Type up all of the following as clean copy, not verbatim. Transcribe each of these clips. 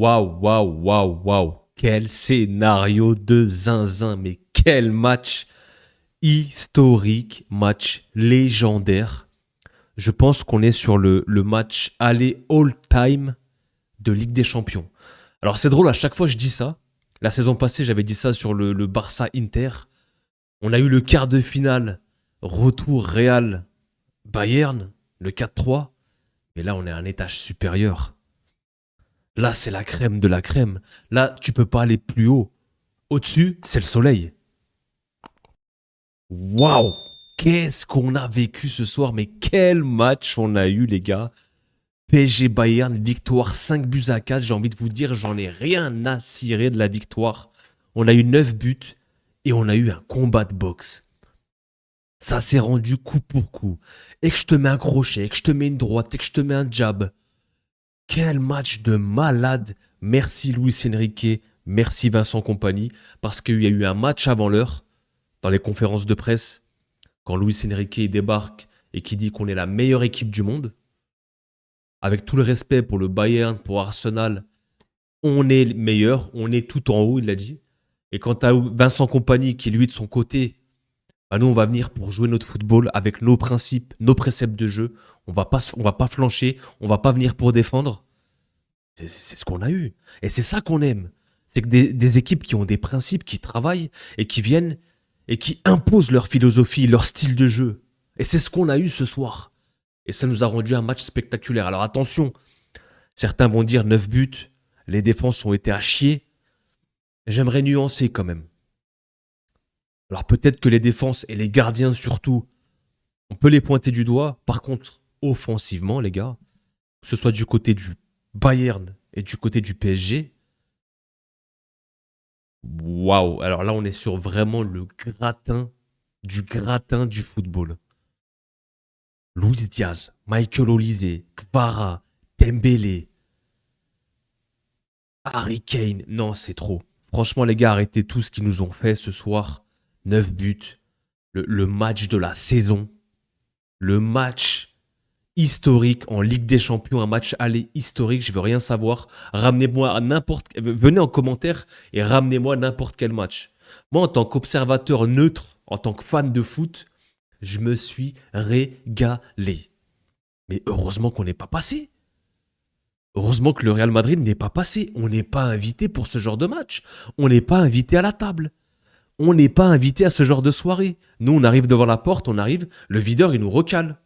Waouh, waouh, waouh, waouh. Quel scénario de zinzin, mais quel match historique, match légendaire. Je pense qu'on est sur le match aller all-time de Ligue des Champions. Alors c'est drôle, à chaque fois je dis ça. La saison passée, j'avais dit ça sur le Barça-Inter. On a eu le quart de finale, retour Real Bayern, le 4-3. Mais là, on est à un étage supérieur. Là, c'est la crème de la crème. Là, tu peux pas aller plus haut. Au-dessus, c'est le soleil. Waouh! Qu'est-ce qu'on a vécu ce soir, mais quel match on a eu, les gars. PSG Bayern, victoire 5 buts à 4. J'ai envie de vous dire, j'en ai rien à cirer de la victoire. On a eu 9 buts et on a eu un combat de boxe. Ça s'est rendu coup pour coup. Et que je te mets un crochet, et que je te mets une droite, et que je te mets un jab. Quel match de malade. Merci Luis Enrique, merci Vincent Kompany, parce qu'il y a eu un match avant l'heure, dans les conférences de presse, quand Luis Enrique débarque et qui dit qu'on est la meilleure équipe du monde. Avec tout le respect pour le Bayern, pour Arsenal, on est meilleur, on est tout en haut, il l'a dit. Et quant à Vincent Kompany, qui lui de son côté, bah nous on va venir pour jouer notre football avec nos principes, nos préceptes de jeu. On va pas flancher, on va pas venir pour défendre. C'est ce qu'on a eu. Et c'est ça qu'on aime. C'est que des équipes qui ont des principes, qui travaillent et qui viennent et qui imposent leur philosophie, leur style de jeu. Et c'est ce qu'on a eu ce soir. Et ça nous a rendu un match spectaculaire. Alors attention, certains vont dire 9 buts, les défenses ont été à chier. J'aimerais nuancer quand même. Alors peut-être que les défenses et les gardiens surtout, on peut les pointer du doigt. Par contre, offensivement, les gars, que ce soit du côté du Bayern et du côté du PSG, waouh. Alors là, on est sur vraiment le gratin du football. Luis Diaz, Michael Olise, Kvara, Dembélé, Harry Kane. Non, c'est trop. Franchement, les gars, arrêtez tout ce qu'ils nous ont fait ce soir. 9 buts. Le match de la saison. Le match historique en Ligue des Champions. Un match aller historique. Je veux rien savoir. Ramenez-moi à n'importe... Venez en commentaire et ramenez-moi n'importe quel match. Moi, en tant qu'observateur neutre, en tant que fan de foot, je me suis régalé. Mais heureusement qu'on n'est pas passé. Heureusement que le Real Madrid n'est pas passé. On n'est pas invité pour ce genre de match. On n'est pas invité à la table. On n'est pas invité à ce genre de soirée. Nous, on arrive devant la porte, on arrive, le videur, il nous recale.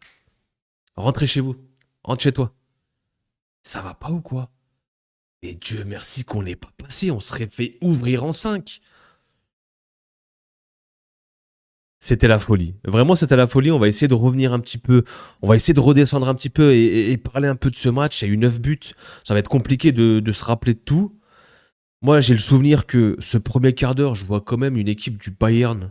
Rentrez chez vous. Rentre chez toi. Ça va pas ou quoi? Et Dieu merci qu'on n'est pas passé. On serait fait ouvrir en 5. C'était la folie. Vraiment, c'était la folie. On va essayer de revenir un petit peu. On va essayer de redescendre un petit peu et parler un peu de ce match. Il y a eu 9 buts. Ça va être compliqué de se rappeler de tout. Moi, j'ai le souvenir que ce premier quart d'heure, je vois quand même une équipe du Bayern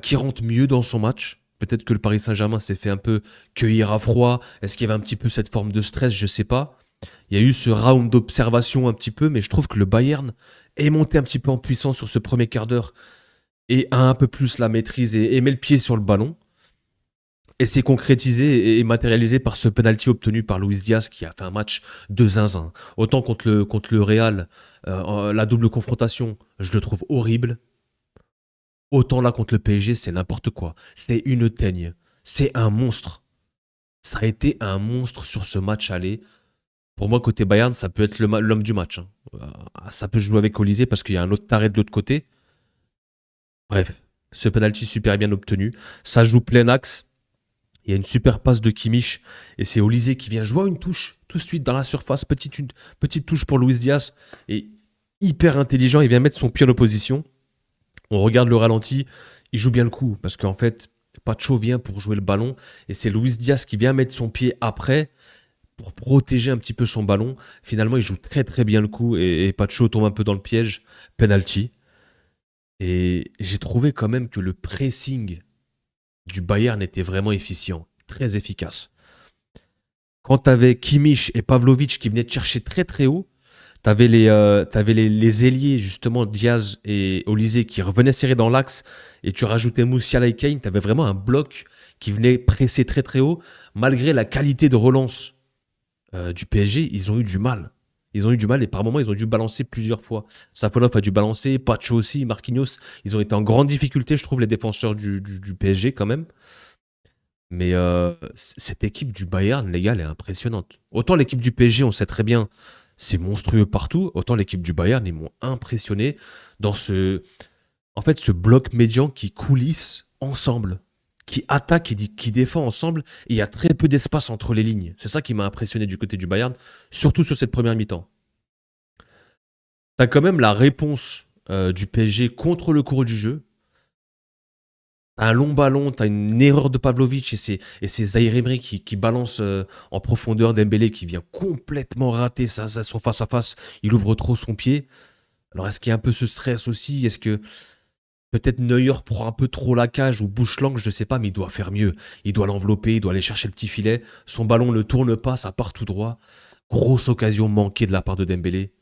qui rentre mieux dans son match. Peut-être que le Paris Saint-Germain s'est fait un peu cueillir à froid. Est-ce qu'il y avait un petit peu cette forme de stress? Je sais pas. Il y a eu ce round d'observation un petit peu, mais je trouve que le Bayern est monté un petit peu en puissance sur ce premier quart d'heure et a un peu plus la maîtrise et met le pied sur le ballon. Et c'est concrétisé et matérialisé par ce penalty obtenu par Luis Diaz qui a fait un match de zinzin. Autant contre le Real, la double confrontation, je le trouve horrible. Autant là contre le PSG, c'est n'importe quoi. C'est une teigne. C'est un monstre. Ça a été un monstre sur ce match aller. Pour moi, côté Bayern, ça peut être l'homme du match. Hein. Ça peut jouer avec Olysée parce qu'il y a un autre taré de l'autre côté. Bref, ce penalty super bien obtenu. Ça joue plein axe. Il y a une super passe de Kimmich. Et c'est Olysée qui vient jouer une touche tout de suite dans la surface. Petite touche pour Luis Diaz. Et hyper intelligent, il vient mettre son pied en opposition. On regarde le ralenti, il joue bien le coup, parce qu'en fait, Pacho vient pour jouer le ballon, et c'est Luis Diaz qui vient mettre son pied après, pour protéger un petit peu son ballon. Finalement, il joue très très bien le coup, et Pacho tombe un peu dans le piège, penalty. Et j'ai trouvé quand même que le pressing du Bayern était vraiment efficient, très efficace. Quand t'avais Kimmich et Pavlovic qui venaient te chercher très très haut, t'avais les ailiers, justement, Diaz et Olysée, qui revenaient serrer dans l'axe, et tu rajoutais Musiala et Kane, t'avais vraiment un bloc qui venait presser très très haut. Malgré la qualité de relance du PSG, ils ont eu du mal. Ils ont eu du mal et par moments, ils ont dû balancer plusieurs fois. Safonov a dû balancer, Pacho aussi, Marquinhos. Ils ont été en grande difficulté, je trouve, les défenseurs du PSG quand même. Mais cette équipe du Bayern, les gars, elle est impressionnante. Autant l'équipe du PSG, on sait très bien, c'est monstrueux partout. Autant l'équipe du Bayern, ils m'ont impressionné dans ce bloc médian qui coulisse ensemble, qui attaque et qui défend ensemble. Et il y a très peu d'espace entre les lignes. C'est ça qui m'a impressionné du côté du Bayern, surtout sur cette première mi-temps. T'as quand même la réponse du PSG contre le cours du jeu. T'as un long ballon, t'as une erreur de Pavlovic et c'est Zaïre Emery qui balance en profondeur Dembélé qui vient complètement rater son face-à-face. Il ouvre trop son pied. Alors est-ce qu'il y a un peu ce stress aussi? Est-ce que peut-être Neuer prend un peu trop la cage ou bouche l'angle, je sais pas, mais il doit faire mieux. Il doit l'envelopper, il doit aller chercher le petit filet. Son ballon ne tourne pas, ça part tout droit. Grosse occasion manquée de la part de Dembélé.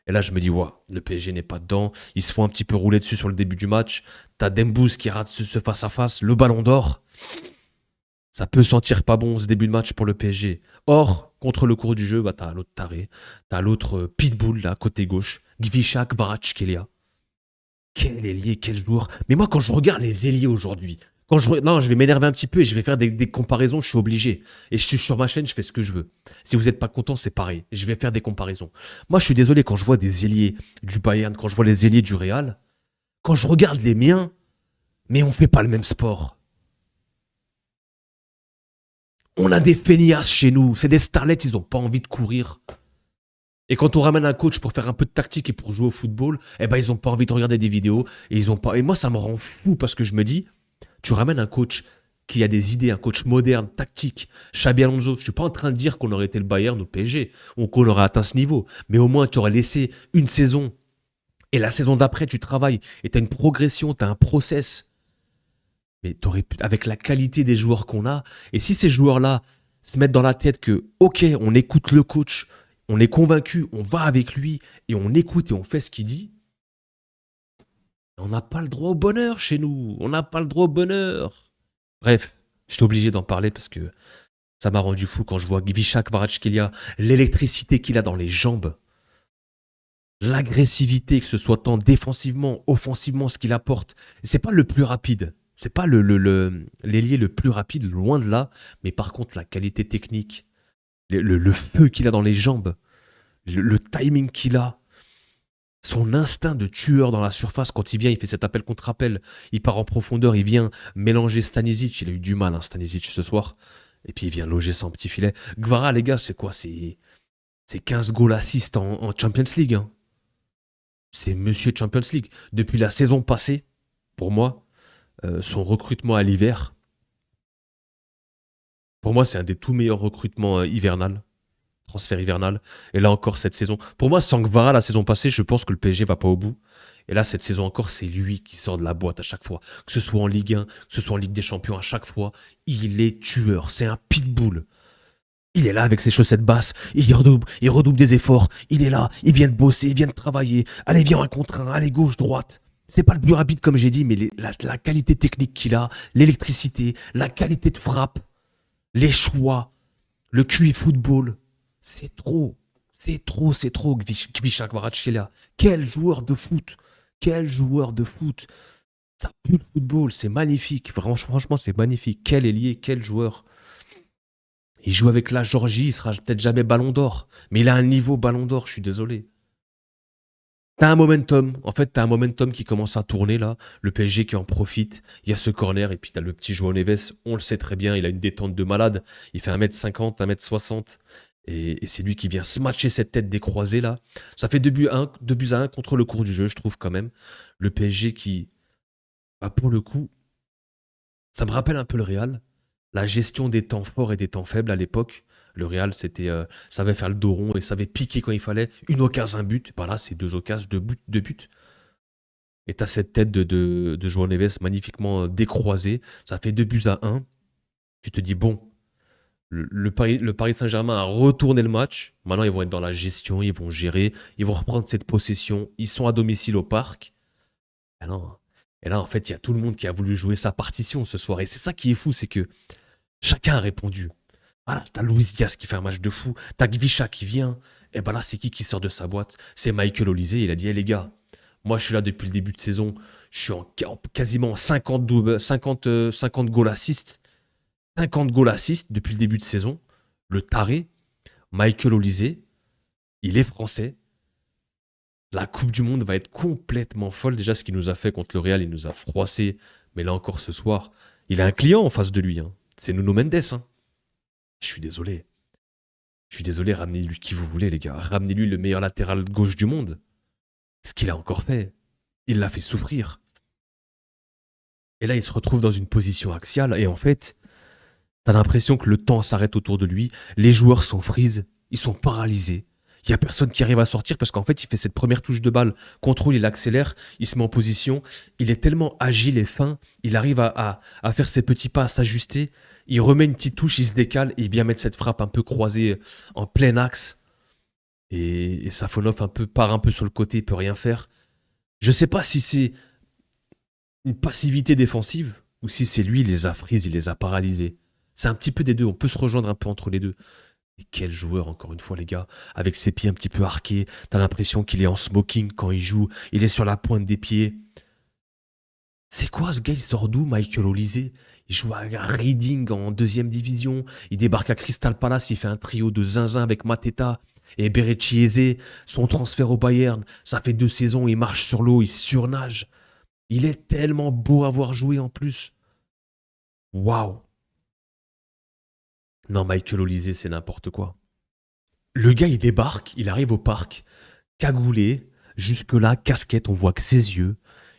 Et là, je me dis, ouah, le PSG n'est pas dedans. Ils se font un petit peu rouler dessus sur le début du match. T'as Dembouz qui rate ce face-à-face, le ballon d'or. Ça peut sentir pas bon ce début de match pour le PSG. Or, contre le cours du jeu, bah, t'as l'autre taré. T'as l'autre pitbull, là, côté gauche. Gvisha Kvaratskhelia. Quel ailier, quel joueur. Mais moi, quand je regarde les ailiers aujourd'hui, non, je vais m'énerver un petit peu et je vais faire des comparaisons, je suis obligé. Et je suis sur ma chaîne, je fais ce que je veux. Si vous n'êtes pas content, c'est pareil. Je vais faire des comparaisons. Moi, je suis désolé quand je vois des ailiers du Bayern, quand je vois les ailiers du Real, quand je regarde les miens, mais on fait pas le même sport. On a des feignasses chez nous. C'est des starlets, ils ont pas envie de courir. Et quand on ramène un coach pour faire un peu de tactique et pour jouer au football, eh ben ils ont pas envie de regarder des vidéos et ils ont pas. Et moi ça me rend fou parce que je me dis, tu ramènes un coach qui a des idées, un coach moderne, tactique. Xabi Alonso, je suis pas en train de dire qu'on aurait été le Bayern ou le PSG ou qu'on aurait atteint ce niveau, mais au moins tu aurais laissé une saison et la saison d'après tu travailles et tu as une progression, tu as un process. Mais t'aurais pu, avec la qualité des joueurs qu'on a, et si ces joueurs-là se mettent dans la tête que, ok, on écoute le coach, on est convaincu, on va avec lui, et on écoute et on fait ce qu'il dit, on n'a pas le droit au bonheur chez nous. On n'a pas le droit au bonheur. Bref, j'étais obligé d'en parler parce que ça m'a rendu fou quand je vois Gvisha Kvaratskhelia, l'électricité qu'il a dans les jambes, l'agressivité, que ce soit tant défensivement, offensivement, ce qu'il apporte. C'est pas le plus rapide. C'est pas l'ailier le plus rapide, loin de là. Mais par contre, la qualité technique, le feu qu'il a dans les jambes, le timing qu'il a, son instinct de tueur dans la surface, quand il vient, il fait cet appel contre appel, il part en profondeur, il vient mélanger Stanisic, il a eu du mal, hein, Stanisic, ce soir, et puis il vient loger son petit filet. Gvara, les gars, c'est quoi? C'est 15 goals assist en Champions League. Hein. C'est Monsieur Champions League. Depuis la saison passée, pour moi, son recrutement à l'hiver, pour moi, c'est un des tout meilleurs recrutements hivernal. Transfert hivernal. Et là encore, cette saison. Pour moi, sans Gvara, la saison passée, je pense que le PSG va pas au bout. Et là, cette saison encore, c'est lui qui sort de la boîte à chaque fois. Que ce soit en Ligue 1, que ce soit en Ligue des Champions, à chaque fois, il est tueur. C'est un pitbull. Il est là avec ses chaussettes basses, il redouble des efforts, il est là, il vient de bosser, il vient de travailler. Allez, viens un contre un, allez, gauche, droite. C'est pas le plus rapide comme j'ai dit, mais la qualité technique qu'il a, l'électricité, la qualité de frappe, les choix, le QI football, c'est trop. C'est trop, Gvisha Kvaratskhelia. Quel joueur de foot. Quel joueur de foot. Ça pue le football, c'est magnifique. Franchement, c'est magnifique. Quel ailier, quel joueur. Il joue avec la Géorgie, il sera peut-être jamais ballon d'or. Mais il a un niveau ballon d'or, je suis désolé. T'as un momentum. En fait, t'as un momentum qui commence à tourner là. Le PSG qui en profite. Il y a ce corner et puis t'as le petit João Neves. On le sait très bien, il a une détente de malade. Il fait 1m50, 1m60. Et c'est lui qui vient smatcher cette tête décroisée là. Ça fait 2 buts à 1 contre le cours du jeu, je trouve quand même. Le PSG qui, bah, pour le coup, ça me rappelle un peu le Real. La gestion des temps forts et des temps faibles à l'époque. Le Real, savait faire le dos rond et savait piquer quand il fallait. Une occasion, un but. Bah là, c'est 2 occasions, 2 buts. Et t'as cette tête de João Neves magnifiquement décroisée. Ça fait 2 buts à 1. Tu te dis, bon, le Paris Saint-Germain a retourné le match. Maintenant, ils vont être dans la gestion, ils vont gérer, ils vont reprendre cette possession. Ils sont à domicile au parc. Et là, en fait, il y a tout le monde qui a voulu jouer sa partition ce soir. Et c'est ça qui est fou, c'est que chacun a répondu. Voilà, t'as Luis Diaz qui fait un match de fou, t'as Gvisha qui vient, Et ben là, c'est qui sort de sa boîte? C'est Michael Olise. Il a dit, les gars, moi je suis là depuis le début de saison. Je suis quasiment 50, 50 goal assists. 50 goal assists depuis le début de saison. Le taré, Michael Olise, il est français. La Coupe du Monde va être complètement folle. Déjà, ce qu'il nous a fait contre le Real, il nous a froissé. Mais là encore ce soir, il a un client en face de lui. Hein. C'est Nuno Mendes. Hein. Je suis désolé. Je suis désolé, ramenez-lui qui vous voulez, les gars. Ramenez-lui le meilleur latéral gauche du monde. Ce qu'il a encore fait, il l'a fait souffrir. Et là, il se retrouve dans une position axiale. Et en fait, t'as l'impression que le temps s'arrête autour de lui. Les joueurs sont freeze. Ils sont paralysés. Il n'y a personne qui arrive à sortir parce qu'en fait, il fait cette première touche de balle. Contrôle, il accélère, il se met en position. Il est tellement agile et fin. Il arrive à faire ses petits pas, à s'ajuster. Il remet une petite touche, il se décale et il vient mettre cette frappe un peu croisée en plein axe. Et Safonov part un peu sur le côté, il peut rien faire. Je sais pas si c'est une passivité défensive ou si c'est lui, il les a freeze, il les a paralysés. C'est un petit peu des deux, on peut se rejoindre un peu entre les deux. Et quel joueur, encore une fois, les gars, avec ses pieds un petit peu arqués, t'as l'impression qu'il est en smoking quand il joue, il est sur la pointe des pieds. C'est quoi ce gars, il sort d'où, Michael Olise? Il joue à Reading en deuxième division, il débarque à Crystal Palace, il fait un trio de zinzin avec Mateta et Berechi Eze, son transfert au Bayern, ça fait 2 saisons, il marche sur l'eau, il surnage. Il est tellement beau à voir jouer en plus. Waouh. Non, Michael Olise, c'est n'importe quoi. Le gars, il débarque, il arrive au parc, cagoulé, jusque-là, casquette, on voit que ses yeux.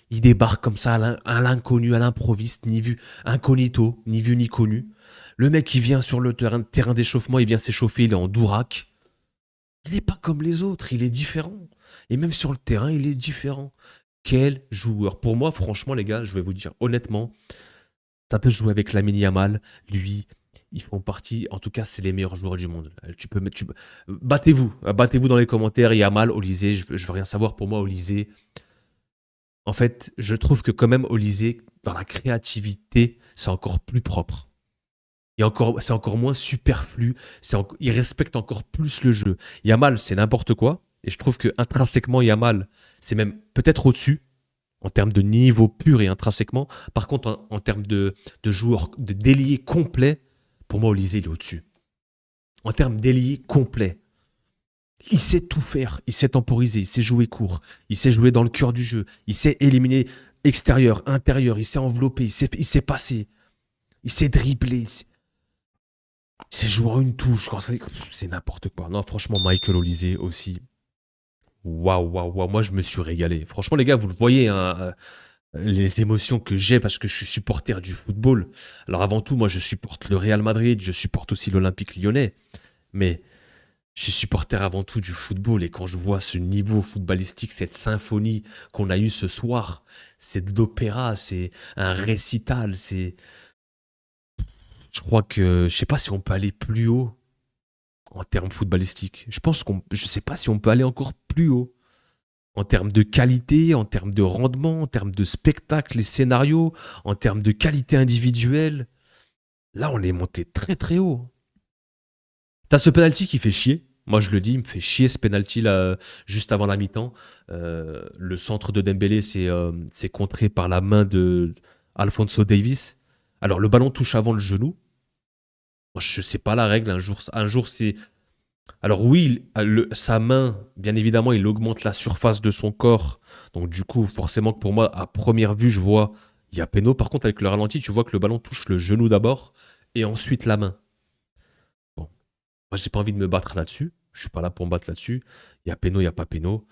Il débarque comme ça à l'inconnu, à l'improviste, ni vu, incognito, ni vu ni connu. Le mec, il vient sur le terrain d'échauffement, il vient s'échauffer, il est en dourac. Il n'est pas comme les autres, il est différent. Et même sur le terrain, il est différent. Quel joueur. Pour moi, franchement, les gars, je vais vous dire honnêtement, ça peut jouer avec Lamine Yamal, lui, ils font partie, en tout cas, c'est les meilleurs joueurs du monde. Battez-vous dans les commentaires, Yamal, Olise, je veux rien savoir. Pour moi, Olise, en fait, je trouve que quand même, Olise, dans la créativité, c'est encore plus propre. C'est encore moins superflu, il respecte encore plus le jeu. Yamal, c'est n'importe quoi, et je trouve que intrinsèquement, Yamal, c'est même peut-être au-dessus, en termes de niveau pur et intrinsèquement. Par contre, en termes de joueur, de délié complet, pour moi, Olise, il est au-dessus. En termes d'ailier complet, il sait tout faire. Il sait temporiser, il sait jouer court, il sait jouer dans le cœur du jeu, il sait éliminer extérieur, intérieur, il sait envelopper, il sait passer, il sait dribbler, il sait jouer à une touche. C'est n'importe quoi. Non, franchement, Michael Olise aussi. Waouh, waouh, waouh. Moi, je me suis régalé. Franchement, les gars, vous le voyez, hein, les émotions que j'ai parce que je suis supporter du football. Alors, avant tout, moi, je supporte le Real Madrid, je supporte aussi l'Olympique Lyonnais. Mais je suis supporter avant tout du football et quand je vois ce niveau footballistique, cette symphonie qu'on a eue ce soir, c'est de l'opéra, c'est un récital, Je crois que... Je sais pas si on peut aller plus haut en termes footballistiques. Je sais pas si on peut aller encore plus haut. En termes de qualité, en termes de rendement, en termes de spectacle et scénario, en termes de qualité individuelle. Là, on est monté très très haut. T'as ce penalty qui fait chier. Moi, je le dis, il me fait chier ce penalty là, juste avant la mi-temps. Le centre de Dembélé, c'est contré par la main de Alphonso Davies. Alors, le ballon touche avant le genou. Moi, je sais pas la règle. Un jour c'est. Alors, oui, sa main, bien évidemment, il augmente la surface de son corps. Donc, du coup, forcément, que pour moi, à première vue, je vois, il y a péno. Par contre, avec le ralenti, tu vois que le ballon touche le genou d'abord et ensuite la main. Bon. Moi, j'ai pas envie de me battre là-dessus. Je suis pas là pour me battre là-dessus. Il y a péno, il y a pas péno.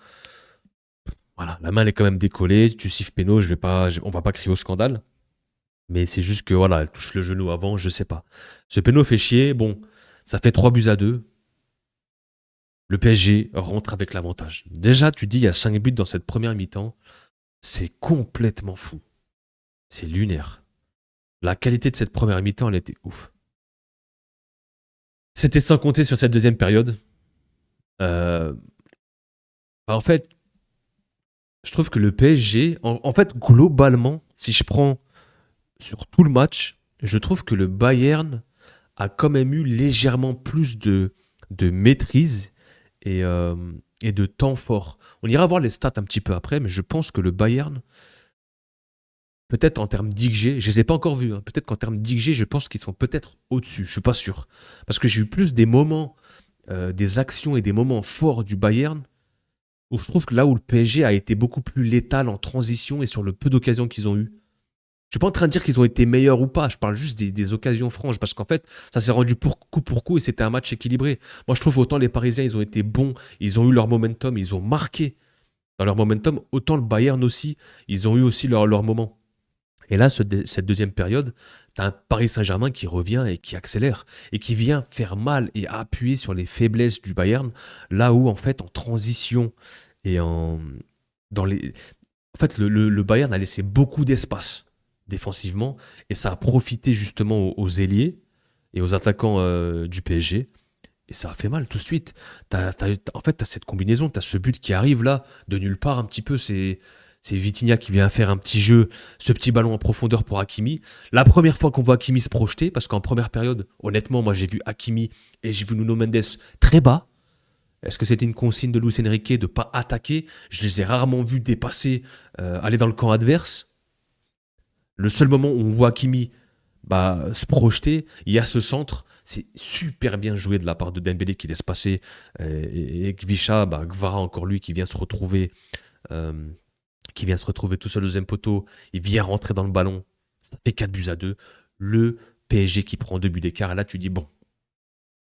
Voilà, la main elle est quand même décollée. Tu siffles péno, on va pas crier au scandale. Mais c'est juste que voilà, elle touche le genou avant, je sais pas. Ce péno fait chier. Bon, ça fait 3-2. Le PSG rentre avec l'avantage. Déjà, tu dis il y a 5 buts dans cette première mi-temps. C'est complètement fou. C'est lunaire. La qualité de cette première mi-temps, elle était ouf. C'était sans compter sur cette deuxième période. Euh, En fait, je trouve que le PSG, en fait, globalement, si je prends sur tout le match, je trouve que le Bayern a quand même eu légèrement plus de maîtrise et de temps fort. On ira voir les stats un petit peu après, mais je pense que le Bayern, peut-être en termes d'XG, je les ai pas encore vus, hein, peut-être qu'en termes d'XG, je pense qu'ils sont peut-être au-dessus, je suis pas sûr. Parce que j'ai eu plus des moments, des actions et des moments forts du Bayern, où je trouve que là où le PSG a été beaucoup plus létal en transition et sur le peu d'occasions qu'ils ont eu. Je suis pas en train de dire qu'ils ont été meilleurs ou pas, je parle juste des occasions franches, parce qu'en fait, ça s'est rendu pour coup et c'était un match équilibré. Moi, je trouve autant les Parisiens, ils ont été bons, ils ont eu leur momentum, ils ont marqué dans leur momentum, autant le Bayern aussi, ils ont eu aussi leur moment. Et là, cette deuxième période, tu as un Paris Saint-Germain qui revient et qui accélère, et qui vient faire mal et appuyer sur les faiblesses du Bayern, là où, en fait, en transition et dans les, en fait, le Bayern a laissé beaucoup d'espace défensivement et ça a profité justement aux ailiers et aux attaquants du PSG. Et ça a fait mal tout de suite. En fait, tu as cette combinaison, tu as ce but qui arrive là, de nulle part un petit peu. C'est Vitinha qui vient faire un petit jeu, ce petit ballon en profondeur pour Hakimi. La première fois qu'on voit Hakimi se projeter, parce qu'en première période, honnêtement, moi j'ai vu Hakimi et j'ai vu Nuno Mendes très bas. Est-ce que c'était une consigne de Luis Enrique de ne pas attaquer? Je les ai rarement vus dépasser, aller dans le camp adverse. Le seul moment où on voit Hakimi se projeter, il y a ce centre. C'est super bien joué de la part de Dembélé qui laisse passer. Et Gvisha, Gvara encore lui euh, qui vient se retrouver tout seul au deuxième poteau. Il vient rentrer dans le ballon. Ça fait 4-2. Le PSG qui prend 2 buts d'écart. Et là, tu dis, bon,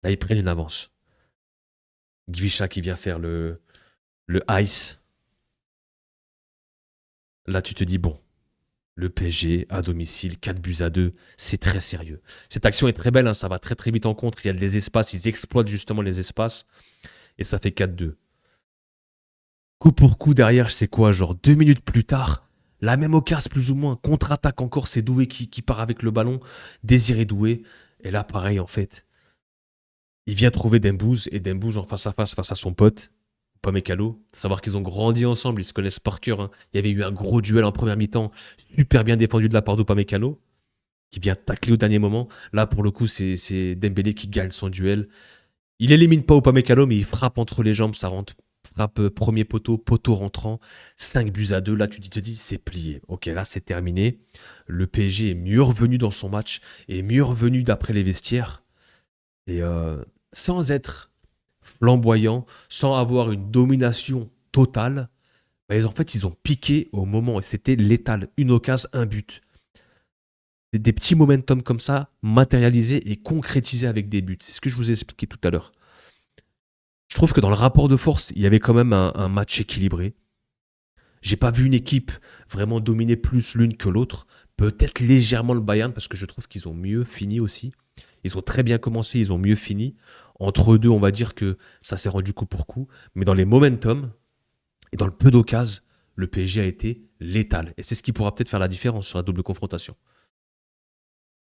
là, ils prennent une avance. Gvisha qui vient faire le ice. Là, tu te dis, bon, le PSG à domicile, 4-2, c'est très sérieux. Cette action est très belle, hein, ça va très très vite en contre. Il y a des espaces, ils exploitent justement les espaces. Et ça fait 4-2. Coup pour coup derrière, c'est quoi? Genre 2 minutes plus tard, la même occasion plus ou moins. Contre-attaque encore, c'est Doué qui part avec le ballon. Désiré Doué. Et là, pareil en fait. Il vient trouver Dembouz et Dembouz en face à son pote. Upamecano, savoir qu'ils ont grandi ensemble, ils se connaissent par cœur, hein. Il y avait eu un gros duel en première mi-temps, super bien défendu de la part d'Upamecano, qui vient tacler au dernier moment. Là, pour le coup, c'est Dembélé qui gagne son duel. Il élimine pas Upamecano, mais il frappe entre les jambes, ça rentre. Frappe premier poteau, poteau rentrant, 5-2. Là, tu te dis, c'est plié. Ok, là, c'est terminé. Le PSG est mieux revenu dans son match, est mieux revenu d'après les vestiaires. Et sans être flamboyant, sans avoir une domination totale, en fait, ils ont piqué au moment et c'était létal. Une occasion, un but. Des petits momentum comme ça, matérialisés et concrétisés avec des buts. C'est ce que je vous ai expliqué tout à l'heure. Je trouve que dans le rapport de force, il y avait quand même un match équilibré. J'ai pas vu une équipe vraiment dominer plus l'une que l'autre. Peut-être légèrement le Bayern parce que je trouve qu'ils ont mieux fini aussi. Ils ont très bien commencé, ils ont mieux fini. Entre eux deux, on va dire que ça s'est rendu coup pour coup. Mais dans les momentum et dans le peu d'occasions, le PSG a été létal. Et c'est ce qui pourra peut-être faire la différence sur la double confrontation.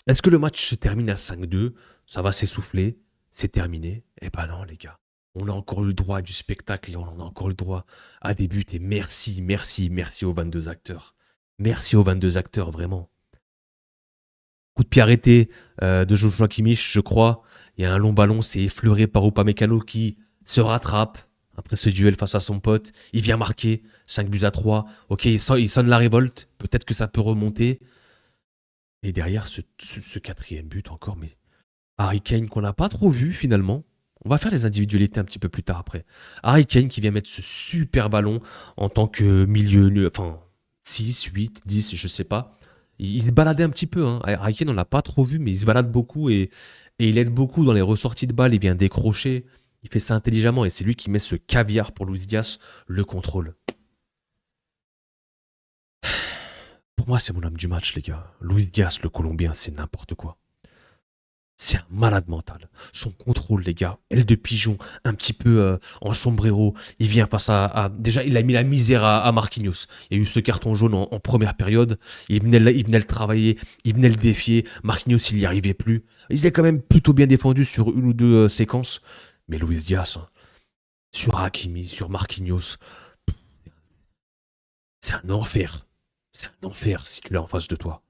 Est-ce que le match se termine à 5-2? Ça va s'essouffler? C'est terminé? Eh ben non, les gars. On a encore eu le droit à du spectacle et on a encore eu le droit à des buts. Et merci, merci, merci aux 22 acteurs. Merci aux 22 acteurs, vraiment. Coup de pied arrêté de Joshua Kimmich, je crois. Il y a un long ballon, c'est effleuré par Upamecano qui se rattrape après ce duel face à son pote. Il vient marquer 5-3. Ok, il sonne la révolte. Peut-être que ça peut remonter. Et derrière, ce quatrième but encore, mais Harry Kane qu'on n'a pas trop vu finalement. On va faire les individualités un petit peu plus tard après. Harry Kane qui vient mettre ce super ballon en tant que milieu, enfin 6, 8, 10, je sais pas. Il se baladait un petit peu, hein. Harry Kane on l'a pas trop vu, mais il se balade beaucoup et il aide beaucoup dans les ressorties de balles. Il vient décrocher, il fait ça intelligemment et c'est lui qui met ce caviar pour Luis Diaz, le contrôle. Pour moi, c'est mon homme du match, les gars. Luis Diaz, le Colombien, c'est n'importe quoi. C'est un malade mental. Son contrôle, les gars, aile de pigeon, un petit peu en sombrero. Il vient face déjà, il a mis la misère à Marquinhos. Il y a eu ce carton jaune en première période. Il venait le travailler, il venait le défier. Marquinhos, il n'y arrivait plus. Il est quand même plutôt bien défendu sur une ou deux séquences. Mais Luis Diaz, hein, sur Hakimi, sur Marquinhos, c'est un enfer. C'est un enfer si tu l'as en face de toi.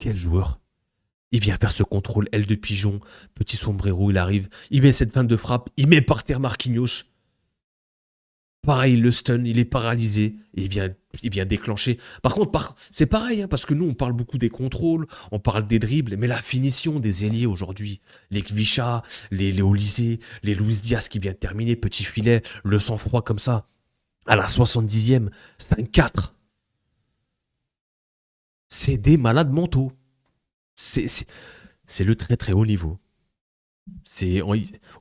Quel joueur. Il vient faire ce contrôle aile de pigeon, petit sombrero, il arrive, il met cette feinte de frappe, il met par terre Marquinhos. Pareil, le stun, il est paralysé et il vient déclencher. Par contre, c'est pareil, hein, parce que nous, on parle beaucoup des contrôles, on parle des dribbles, mais la finition des ailiers aujourd'hui, les Kvicha, les Olysée, les Luis Diaz qui vient de terminer, petit filet, le sang-froid comme ça, à la 70e, 5-4, c'est des malades mentaux. C'est le très très haut niveau. C'est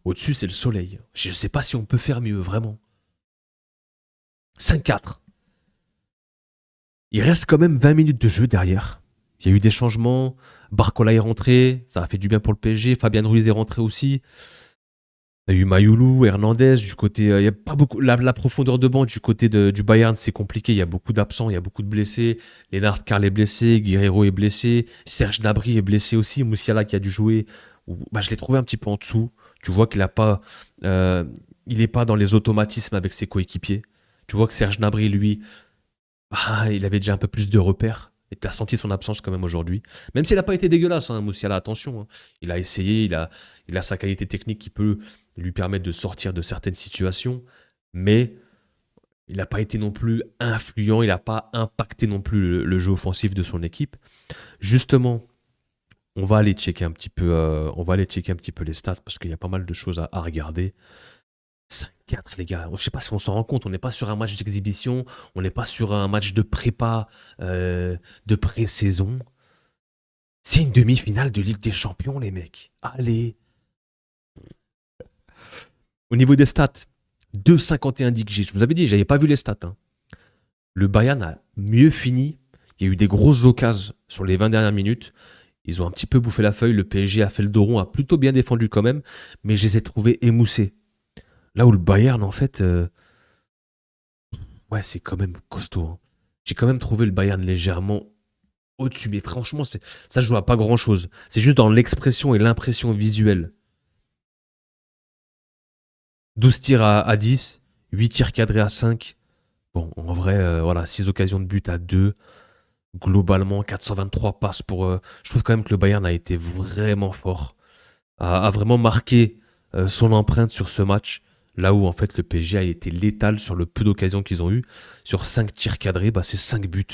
Au-dessus, c'est le soleil. Je ne sais pas si on peut faire mieux, vraiment. 5-4. Il reste quand même 20 minutes de jeu derrière. Il y a eu des changements. Barcola est rentré, ça a fait du bien pour le PSG. Fabien Ruiz est rentré aussi. Il y a eu Mayoulou, Hernandez du côté. Il y a pas beaucoup. La profondeur de banc du côté du Bayern, c'est compliqué. Il y a beaucoup d'absents, il y a beaucoup de blessés. Lennart Karl est blessé, Guerrero est blessé, Serge Gnabry est blessé aussi. Moussiala qui a dû jouer. Je l'ai trouvé un petit peu en dessous. Tu vois qu'il a pas. Il n'est pas dans les automatismes avec ses coéquipiers. Tu vois que Serge Gnabry, lui, il avait déjà un peu plus de repères. Et tu as senti son absence quand même aujourd'hui. Même s'il n'a pas été dégueulasse, hein, Moussiala, attention. Hein. Il a essayé, il a sa qualité technique qui peut lui permettre de sortir de certaines situations. Mais il n'a pas été non plus influent, il n'a pas impacté non plus le jeu offensif de son équipe. Justement, on va aller checker un petit peu, les stats parce qu'il y a pas mal de choses à regarder. 5-4 les gars, je sais pas si on s'en rend compte, on n'est pas sur un match d'exhibition, on n'est pas sur un match de prépa, de pré-saison. C'est une demi-finale de Ligue des Champions les mecs. Allez. Au niveau des stats, 2,51 d'XG. Je vous avais dit, j'avais pas vu les stats. Hein. Le Bayern a mieux fini. Il y a eu des grosses occasions sur les 20 dernières minutes. Ils ont un petit peu bouffé la feuille. Le PSG a fait le dos rond, a plutôt bien défendu quand même. Mais je les ai trouvés émoussés. Là où le Bayern, en fait, ouais, c'est quand même costaud. Hein. J'ai quand même trouvé le Bayern légèrement au-dessus. Mais franchement, ça se joue à pas grand-chose. C'est juste dans l'expression et l'impression visuelle. 12 tirs à 10, 8 tirs cadrés à 5. Bon, en vrai, voilà, 6 occasions de but à 2. Globalement, 423 passes pour... je trouve quand même que le Bayern a été vraiment fort. A vraiment marqué son empreinte sur ce match. Là où, en fait, le PSG a été létal sur le peu d'occasions qu'ils ont eu. Sur 5 tirs cadrés, c'est 5 buts.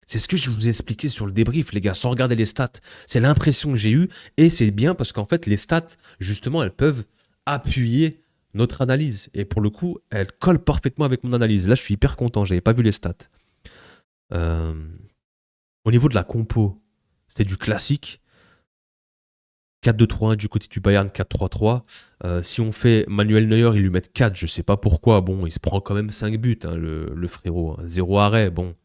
C'est ce que je vous ai expliqué sur le débrief, les gars, sans regarder les stats. C'est l'impression que j'ai eue. Et c'est bien parce qu'en fait, les stats, justement, elles peuvent appuyer notre analyse. Et pour le coup, elles collent parfaitement avec mon analyse. Là, je suis hyper content. J'avais pas vu les stats. Euh, Au niveau de la compo, c'était du classique. 4-2-3-1 du côté du Bayern, 4-3-3. Si on fait Manuel Neuer, ils lui mettent 4, je sais pas pourquoi. Bon, il se prend quand même 5 buts, hein, le frérot. Hein. 0 arrêt, bon.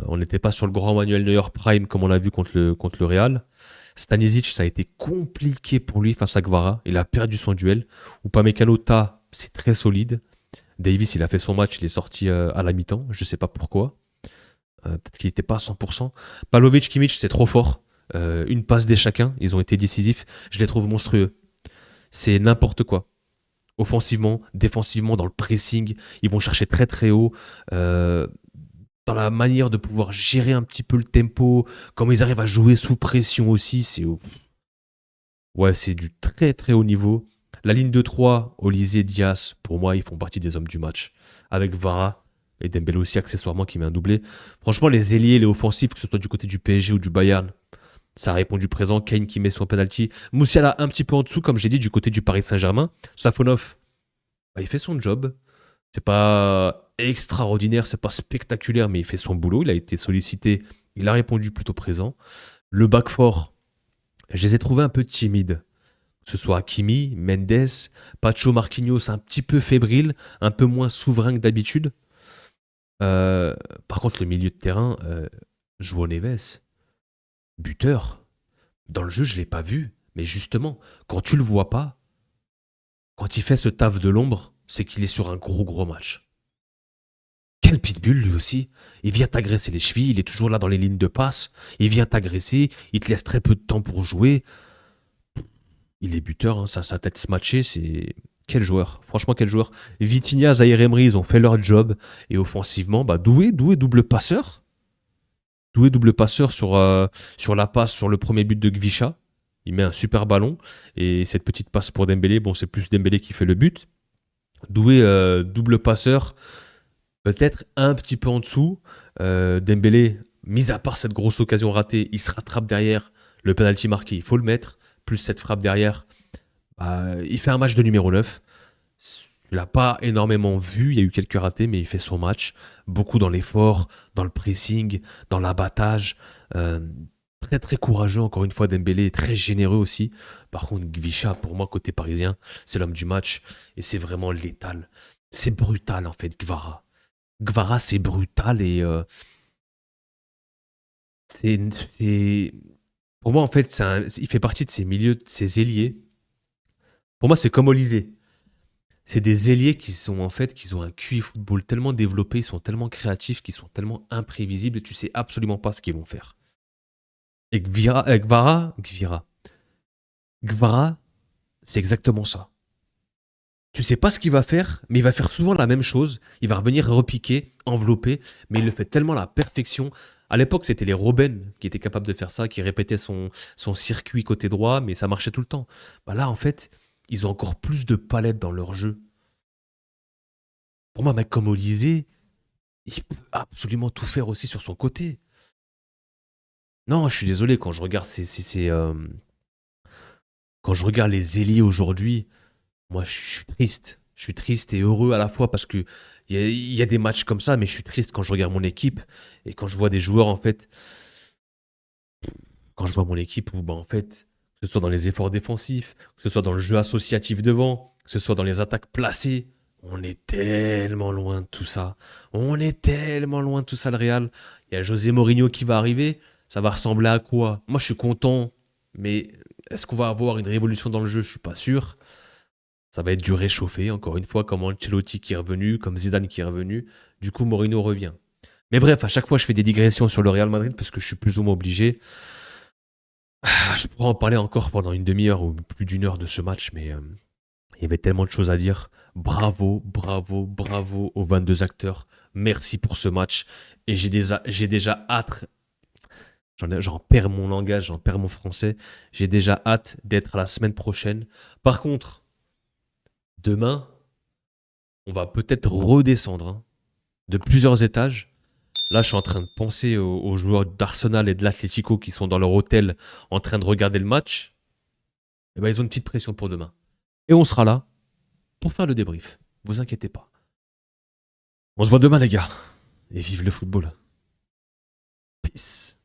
On n'était pas sur le grand Manuel Neuer prime comme on l'a vu contre le Real. Stanisic, ça a été compliqué pour lui face à Kvara. Il a perdu son duel. Upamecano, c'est très solide. Davis, il a fait son match, il est sorti à la mi-temps. Je sais pas pourquoi. Peut-être qu'il n'était pas à 100%. Palovic, Kimmich, c'est trop fort. Une passe des chacun, ils ont été décisifs. Je les trouve monstrueux. C'est n'importe quoi. Offensivement, défensivement, dans le pressing, ils vont chercher très très haut. Dans la manière de pouvoir gérer un petit peu le tempo, comment ils arrivent à jouer sous pression aussi, ouais, c'est du très très haut niveau. La ligne de 3, Olysée, Diaz, pour moi, ils font partie des hommes du match. Avec Vara et Dembélé aussi accessoirement qui met un doublé. Franchement, les ailiers, les offensifs, que ce soit du côté du PSG ou du Bayern, ça a répondu présent. Kane qui met son penalty. Moussiala un petit peu en dessous, comme j'ai dit, du côté du Paris Saint-Germain. Safonov, il fait son job. C'est pas extraordinaire, c'est pas spectaculaire, mais il fait son boulot. Il a été sollicité, il a répondu plutôt présent. Le back four, je les ai trouvés un peu timides. Que ce soit Hakimi, Mendes, Pacho Marquinhos, un petit peu fébrile, un peu moins souverain que d'habitude. Par contre, le milieu de terrain, João Neves, buteur. Dans le jeu, je ne l'ai pas vu. Mais justement, quand tu le vois pas, quand il fait ce taf de l'ombre, c'est qu'il est sur un gros gros match. Quel pitbull lui aussi. Il vient t'agresser les chevilles, il est toujours là dans les lignes de passe. Il vient t'agresser, il te laisse très peu de temps pour jouer. Il est buteur, hein, ça, sa tête se matcher, c'est... Quel joueur, franchement quel joueur. Vitinha, Zaïre Emery, ils ont fait leur job. Et offensivement, doué, double passeur. Doué double passeur sur la passe sur le premier but de Gvicha. Il met un super ballon. Et cette petite passe pour Dembélé, bon, c'est plus Dembélé qui fait le but. Doué double passeur, peut-être un petit peu en dessous. Dembélé, mis à part cette grosse occasion ratée, il se rattrape derrière. Le penalty marqué, il faut le mettre. Plus cette frappe derrière. Il fait un match de numéro 9. Tu l'as pas énormément vu, il y a eu quelques ratés, mais il fait son match. Beaucoup dans l'effort, dans le pressing, dans l'abattage. Euh, Très très courageux, encore une fois, Dembélé, très généreux aussi. Par contre, Gvicha, pour moi, côté parisien, c'est l'homme du match et c'est vraiment létal. C'est brutal, en fait, Gvara. Gvara, c'est brutal et c'est, c'est- pour moi, en fait, il fait partie de ces milieux, de ces ailiers. Pour moi, c'est comme Olivier. C'est des ailiers qui sont en fait, qui ont un QI football tellement développé, ils sont tellement créatifs, qu'ils sont tellement imprévisibles et tu sais absolument pas ce qu'ils vont faire. Et Gvara, c'est exactement ça. Tu sais pas ce qu'il va faire, mais il va faire souvent la même chose. Il va revenir repiquer, envelopper, mais il le fait tellement à la perfection. À l'époque, c'était les Robben qui étaient capables de faire ça, qui répétaient son circuit côté droit, mais ça marchait tout le temps. Bah là, en fait, ils ont encore plus de palettes dans leur jeu. Pour moi, un mec comme Olysée, il peut absolument tout faire aussi sur son côté. Non, je suis désolé, quand je regarde quand je regarde les ailiers aujourd'hui, moi je suis triste. Je suis triste et heureux à la fois parce que il y a des matchs comme ça, mais je suis triste quand je regarde mon équipe et quand je vois des joueurs en fait, quand je vois mon équipe où en fait, que ce soit dans les efforts défensifs, que ce soit dans le jeu associatif devant, que ce soit dans les attaques placées, on est tellement loin de tout ça. On est tellement loin de tout ça, le Real. Il y a José Mourinho qui va arriver. Ça va ressembler à quoi? Moi, je suis content, mais est-ce qu'on va avoir une révolution dans le jeu? Je suis pas sûr. Ça va être du réchauffé, encore une fois, comme Ancelotti qui est revenu, comme Zidane qui est revenu. Du coup, Mourinho revient. Mais bref, à chaque fois, je fais des digressions sur le Real Madrid parce que je suis plus ou moins obligé. Je pourrais en parler encore pendant une demi-heure ou plus d'une heure de ce match, mais il y avait tellement de choses à dire. Bravo, bravo, bravo aux 22 acteurs. Merci pour ce match. Et j'ai déjà hâte, j'en perds mon langage, j'en perds mon français. J'ai déjà hâte d'être à la semaine prochaine. Par contre, demain, on va peut-être redescendre de plusieurs étages. Là, je suis en train de penser aux joueurs d'Arsenal et de l'Atlético qui sont dans leur hôtel en train de regarder le match. Et ben, ils ont une petite pression pour demain. Et on sera là pour faire le débrief. Vous inquiétez pas. On se voit demain, les gars. Et vive le football. Peace.